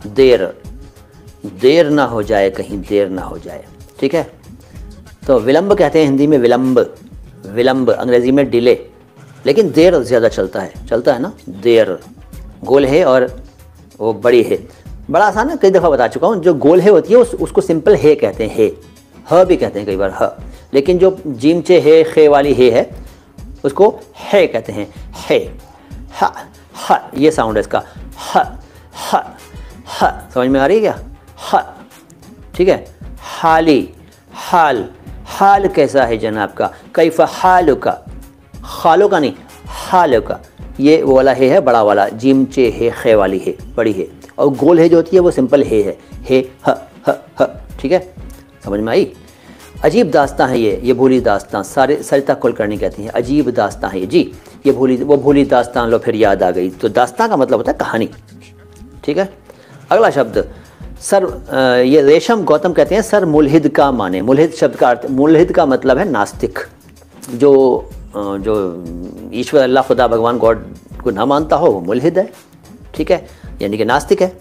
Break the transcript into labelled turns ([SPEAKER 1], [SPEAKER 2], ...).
[SPEAKER 1] देर, देर ना हो जाए, कहीं देर ना हो जाए, ठीक है। तो विलंब कहते हैं हिंदी में, विलंब, विलंब अंग्रेजी में डिले, लेकिन देर ज़्यादा चलता है ना, देर, गोल है और वो बड़ी है, बड़ा आसान है, कई दफ़ा बता चुका हूँ। जो गोल है होती है उसको सिंपल है कहते हैं, ह भी कहते हैं कई बार, ह, लेकिन जो जीम चे है, खे वाली है उसको है कहते हैं, है, ह, ह, ये साउंड है इसका, ह, ह, ह, समझ में आ रही है क्या, ह, ठीक है। हाली, हाल, हाल कैसा है जनाब का, कैफ़ा हाल का, खालो का नहीं, हाल का, ये वो वाला है बड़ा वाला, जीम चे है, खे वाली है, बड़ी है, और गोल है जो होती है वो सिंपल है, ह, ह, ह, ठीक है, समझ में आई। अजीब दास्तां है ये भूली दास्तां, सारे सरिता कुलकर्णी कहती हैं अजीब दास्तां है ये जी, ये भूली दास्तां लो फिर याद आ गई। तो दास्तां का मतलब होता है कहानी, ठीक है। अगला शब्द सर, ये रेशम गौतम कहते हैं सर मुल्हिद का माने, मुल्हिद शब्द का अर्थ, मुल्हिद का मतलब है नास्तिक, जो ईश्वर अल्लाह खुदा भगवान गॉड को ना मानता हो वो मुल्हिद है, ठीक है, यानी कि नास्तिक है।